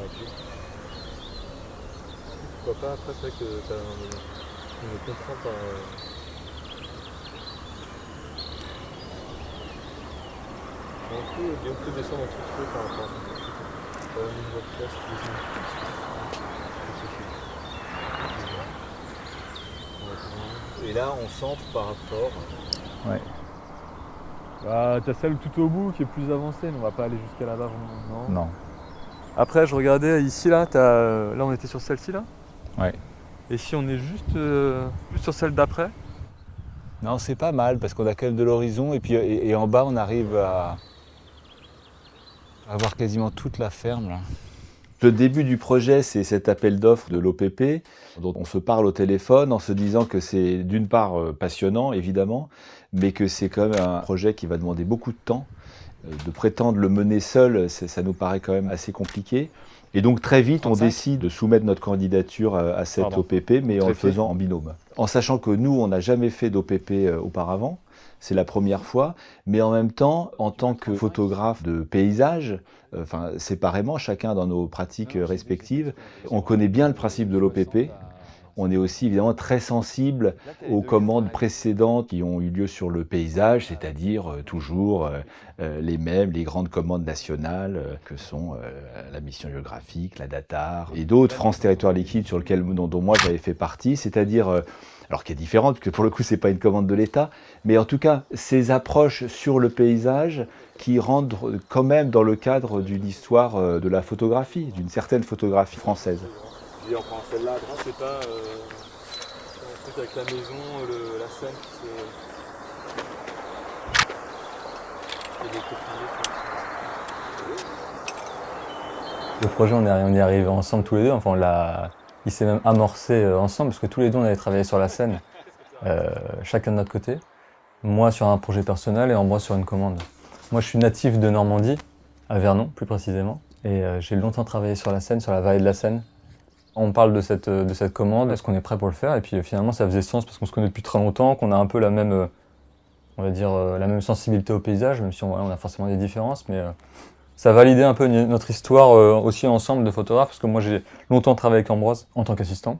nature. Pourquoi pas, après c'est vrai que on me comprend par... on peut descendre un petit peu par rapport à ça. Au niveau de place, Et là, on centre par rapport. ouais. Bah, t'as celle tout au bout qui est plus avancée, mais on va pas aller jusqu'à là-bas vraiment. Non. Après, je regardais ici, là, là on était sur celle-ci, là. Ouais. Et si on est juste sur celle d'après. Non, c'est pas mal parce qu'on a quand même de l'horizon et puis et en bas, on arrive à voir quasiment toute la ferme là. Le début du projet, c'est cet appel d'offres de l'OPP, dont on se parle au téléphone en se disant que c'est d'une part passionnant, évidemment, mais que c'est quand même un projet qui va demander beaucoup de temps. De prétendre le mener seul, ça nous paraît quand même assez compliqué. Et donc très vite, on 35. décide de soumettre notre candidature à cette Pardon. OPP, mais en le Traité. faisant en binôme. En sachant que nous, on n'a jamais fait d'OPP auparavant, c'est la première fois, mais en même temps, en tant que photographe de paysage, séparément, chacun dans nos pratiques respectives, on connaît bien le principe de l'OPP. On est aussi évidemment très sensible aux commandes précédentes qui ont eu lieu sur le paysage, c'est-à-dire toujours les mêmes, les grandes commandes nationales que sont la mission géographique, la DATAR et d'autres, France Territoire Liquide dont moi j'avais fait partie, c'est-à-dire alors qui est différente, puisque pour le coup c'est pas une commande de l'État, mais en tout cas ces approches sur le paysage qui rentrent quand même dans le cadre d'une histoire de la photographie, d'une certaine photographie française. Puis on prend celle-là à droite, c'est pas un truc avec la maison, la scène qui se. Et des peupliers. Le projet, on y est arrivé ensemble tous les deux. Enfin, il s'est même amorcé ensemble parce que tous les deux, on avait travaillé sur la scène, chacun de notre côté. Moi sur un projet personnel et Ambroise sur une commande. Moi, je suis natif de Normandie, à Vernon plus précisément, et j'ai longtemps travaillé sur la Seine, sur la vallée de la Seine. On parle de cette commande, est-ce qu'on est prêt pour le faire? Et puis finalement, ça faisait sens parce qu'on se connaît depuis très longtemps, qu'on a un peu la même, on va dire, la même sensibilité au paysage, même si on a forcément des différences, mais ça validait un peu notre histoire aussi ensemble de photographes, parce que moi j'ai longtemps travaillé avec Ambroise en tant qu'assistant,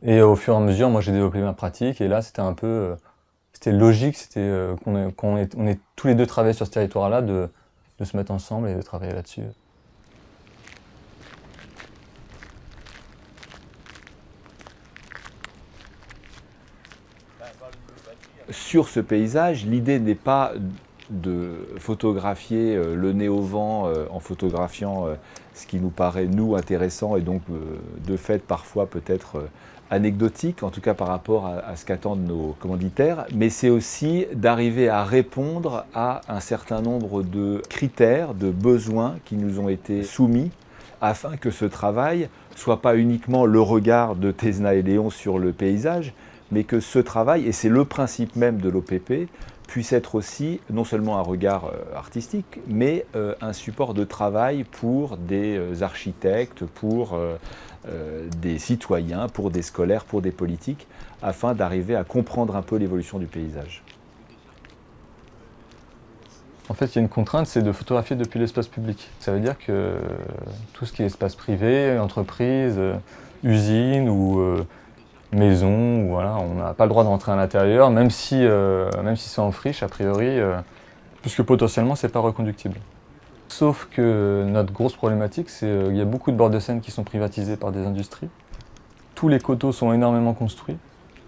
et au fur et à mesure, moi j'ai développé ma pratique, et là c'était un peu, c'était logique, c'était on est tous les deux travaillés sur ce territoire-là, de se mettre ensemble et de travailler là-dessus. Sur ce paysage, l'idée n'est pas de photographier le nez au vent en photographiant ce qui nous paraît, nous, intéressant et donc de fait parfois peut-être anecdotique, en tout cas par rapport à ce qu'attendent nos commanditaires, mais c'est aussi d'arriver à répondre à un certain nombre de critères, de besoins qui nous ont été soumis afin que ce travail soit pas uniquement le regard de Tézna et Léon sur le paysage, mais que ce travail, et c'est le principe même de l'OPP, puisse être aussi non seulement un regard artistique, mais un support de travail pour des architectes, pour des citoyens, pour des scolaires, pour des politiques, afin d'arriver à comprendre un peu l'évolution du paysage. En fait, il y a une contrainte, c'est de photographier depuis l'espace public. Ça veut dire que tout ce qui est espace privé, entreprise, usine ou maison, ou voilà, on n'a pas le droit de rentrer à l'intérieur, même si c'est en friche, a priori, puisque potentiellement c'est pas reconductible. Sauf que notre grosse problématique, c'est qu'il y a beaucoup de bords de Seine qui sont privatisés par des industries. Tous les coteaux sont énormément construits.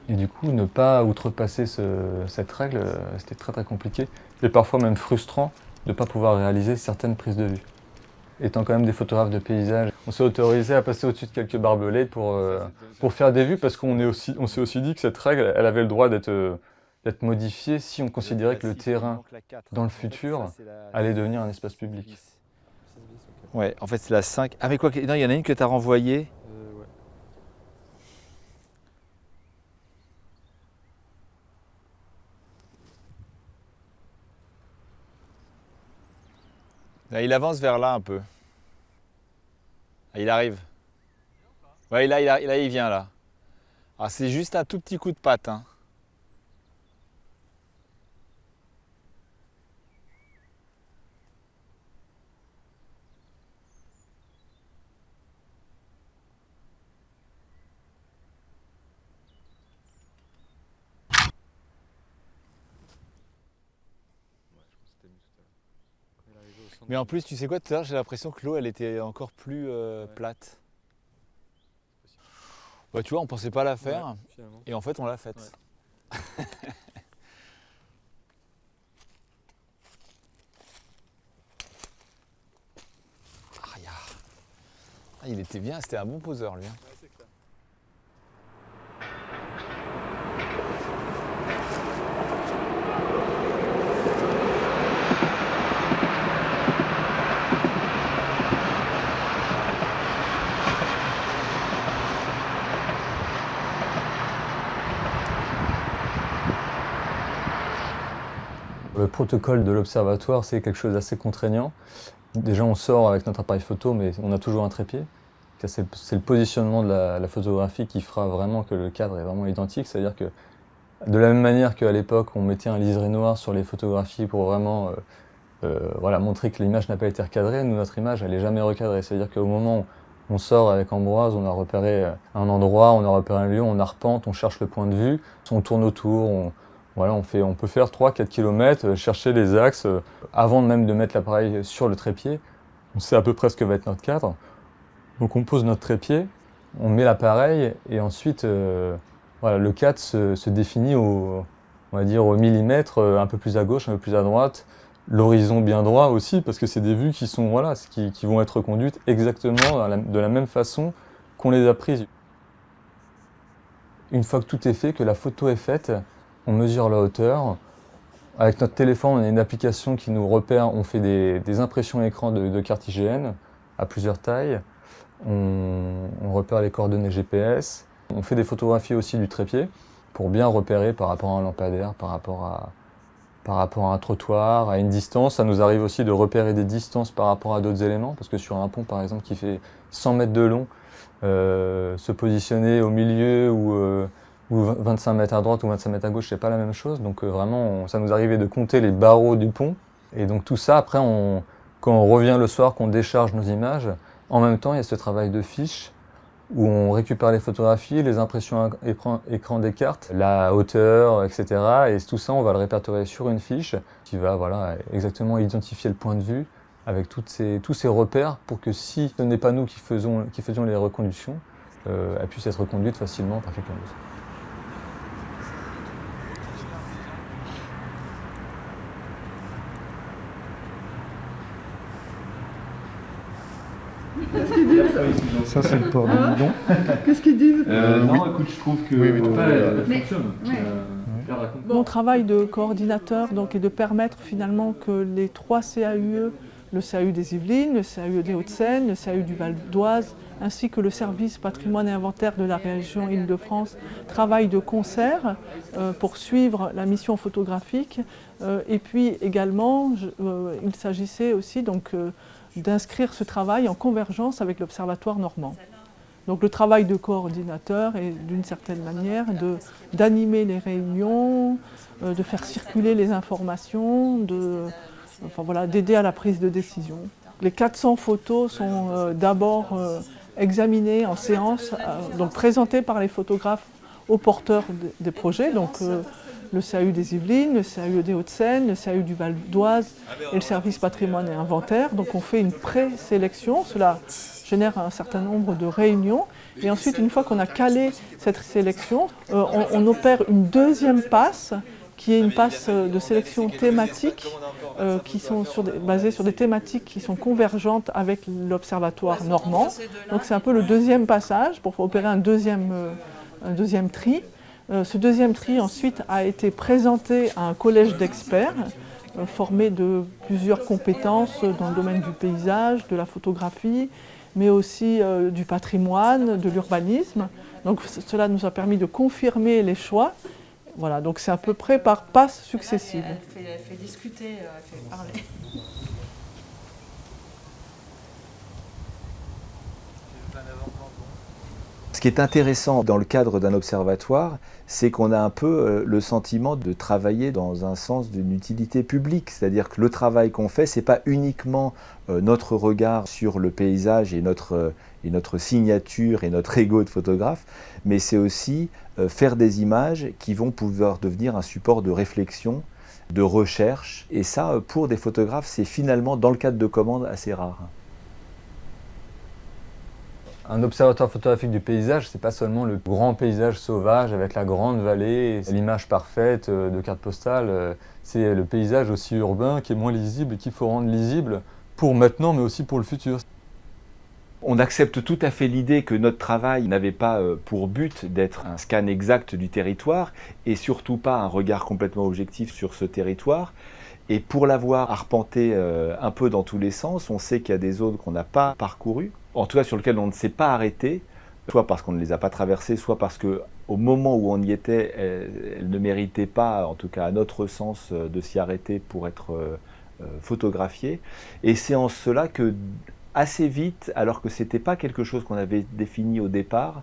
Et du coup, ne pas outrepasser cette règle, c'était très très compliqué. Et parfois même frustrant de ne pas pouvoir réaliser certaines prises de vue. Étant quand même des photographes de paysage, on s'est autorisé à passer au-dessus de quelques barbelés pour faire des vues, parce on s'est aussi dit que cette règle, elle avait le droit d'être modifiée si on considérait que le terrain, dans le futur, allait devenir un espace public. Ouais, en fait c'est la 5. Ah mais quoi, non, il y en a une que tu as renvoyée. Ouais. Là, il avance vers là un peu. Ah, il arrive. Ouais, là, il vient là. Ah, c'est juste un tout petit coup de patte. Hein. Mais en plus, tu sais quoi, tout à l'heure, j'ai l'impression que l'eau, elle était encore plus plate. Bah, tu vois, on pensait pas la faire, et en fait, on l'a faite. Ouais. Ah, il était bien, c'était un bon poseur, lui. Ouais, c'est clair. Le protocole de l'observatoire, c'est quelque chose d'assez contraignant. Déjà, on sort avec notre appareil photo, mais on a toujours un trépied. C'est le positionnement de la photographie qui fera vraiment que le cadre est vraiment identique. C'est-à-dire que de la même manière qu'à l'époque, on mettait un liseré noir sur les photographies pour vraiment voilà, montrer que l'image n'a pas été recadrée, nous, notre image, elle n'est jamais recadrée. C'est-à-dire qu'au moment où on sort avec Ambroise, on a repéré un endroit, on a repéré un lieu, on arpente, on cherche le point de vue, on tourne autour, voilà, on peut faire 3-4 km, chercher les axes. Avant même de mettre l'appareil sur le trépied, on sait à peu près ce que va être notre cadre. Donc on pose notre trépied, on met l'appareil et ensuite voilà, le cadre se définit on va dire au millimètre, un peu plus à gauche, un peu plus à droite. L'horizon bien droit aussi, parce que c'est des vues qui sont voilà, qui vont être reconduites exactement de la même façon qu'on les a prises. Une fois que tout est fait, que la photo est faite, on mesure la hauteur. Avec notre téléphone, on a une application qui nous repère, on fait des impressions écran de carte IGN à plusieurs tailles. On repère les coordonnées GPS. On fait des photographies aussi du trépied pour bien repérer par rapport à un lampadaire, par rapport à un trottoir, à une distance. Ça nous arrive aussi de repérer des distances par rapport à d'autres éléments, parce que sur un pont par exemple qui fait 100 mètres de long, se positionner au milieu ou 25 mètres à droite ou 25 mètres à gauche, c'est pas la même chose. Donc vraiment, ça nous arrivait de compter les barreaux du pont. Et donc tout ça, après, quand on revient le soir, qu'on décharge nos images, en même temps, il y a ce travail de fiche où on récupère les photographies, les impressions écran des cartes, la hauteur, etc. Et tout ça, on va le répertorier sur une fiche qui va voilà, exactement identifier le point de vue avec tous ces repères pour que si ce n'est pas nous qui faisions les reconductions, elles puissent être reconduites facilement par quelqu'un d'autre. Ça, c'est le port du bidon. Qu'est-ce qu'ils disent Non, écoute, je trouve que elle fonctionne. Mon travail de coordinateur donc, est de permettre finalement que les 3 CAUE, le CAU des Yvelines, le CAU des Hauts-de-Seine, le CAU du Val d'Oise, ainsi que le service patrimoine et inventaire de la région Île-de-France, travaillent de concert pour suivre la mission photographique. Et puis également, il s'agissait aussi donc, d'inscrire ce travail en convergence avec l'Observatoire normand. Donc le travail de coordinateur est d'une certaine manière d'animer les réunions, de faire circuler les informations, d'aider à la prise de décision. Les 400 photos sont d'abord examinées en séance, donc présentées par les photographes aux porteurs des projets. Donc, le CAU des Yvelines, le CAU des Hauts-de-Seine, le CAU du Val d'Oise et le service patrimoine et inventaire. Donc on fait une présélection, cela génère un certain nombre de réunions. Et ensuite, une fois qu'on a calé cette sélection, on opère une deuxième passe, qui est une passe de sélection thématique, qui sont basées sur des thématiques qui sont convergentes avec l'Observatoire normand. Donc c'est un peu le deuxième passage pour opérer un deuxième tri. Ce deuxième tri ensuite a été présenté à un collège d'experts formé de plusieurs compétences dans le domaine du paysage, de la photographie, mais aussi du patrimoine, de l'urbanisme. Donc cela nous a permis de confirmer les choix. Voilà, donc c'est à peu près par passes successives. Elle fait discuter, elle fait parler. Ce qui est intéressant dans le cadre d'un observatoire, c'est qu'on a un peu le sentiment de travailler dans un sens d'une utilité publique. C'est-à-dire que le travail qu'on fait, ce n'est pas uniquement notre regard sur le paysage et notre signature et notre ego de photographe, mais c'est aussi faire des images qui vont pouvoir devenir un support de réflexion de recherche. Et ça, pour des photographes, c'est finalement, dans le cadre de commandes, assez rare. Un observateur photographique du paysage, c'est pas seulement le grand paysage sauvage avec la grande vallée, l'image parfaite de carte postale, c'est le paysage aussi urbain qui est moins lisible et qu'il faut rendre lisible pour maintenant mais aussi pour le futur. On accepte tout à fait l'idée que notre travail n'avait pas pour but d'être un scan exact du territoire et surtout pas un regard complètement objectif sur ce territoire. Et pour l'avoir arpenté un peu dans tous les sens, on sait qu'il y a des zones qu'on n'a pas parcourues, en tout cas sur lesquelles on ne s'est pas arrêté, soit parce qu'on ne les a pas traversées, soit parce qu'au moment où on y était, elles ne méritaient pas, en tout cas à notre sens, de s'y arrêter pour être photographiées. Et c'est en cela que, assez vite, alors que ce n'était pas quelque chose qu'on avait défini au départ,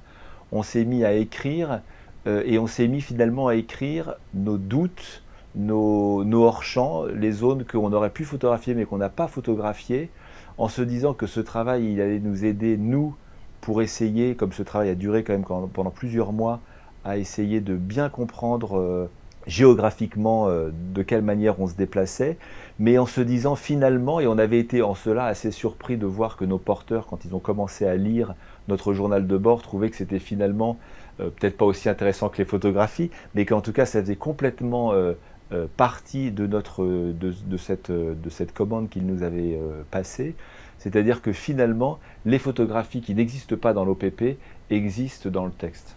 on s'est mis à écrire, et on s'est mis finalement à écrire nos doutes, nos hors-champs, les zones qu'on aurait pu photographier mais qu'on n'a pas photographiées, en se disant que ce travail, il allait nous aider, nous, pour essayer, comme ce travail a duré quand même pendant plusieurs mois, à essayer de bien comprendre géographiquement de quelle manière on se déplaçait, mais en se disant finalement, et on avait été en cela assez surpris de voir que nos porteurs, quand ils ont commencé à lire notre journal de bord, trouvaient que c'était finalement peut-être pas aussi intéressant que les photographies, mais qu'en tout cas ça faisait complètement partie de cette commande qu'ils nous avaient passée. C'est-à-dire que finalement, les photographies qui n'existent pas dans l'OPP existent dans le texte.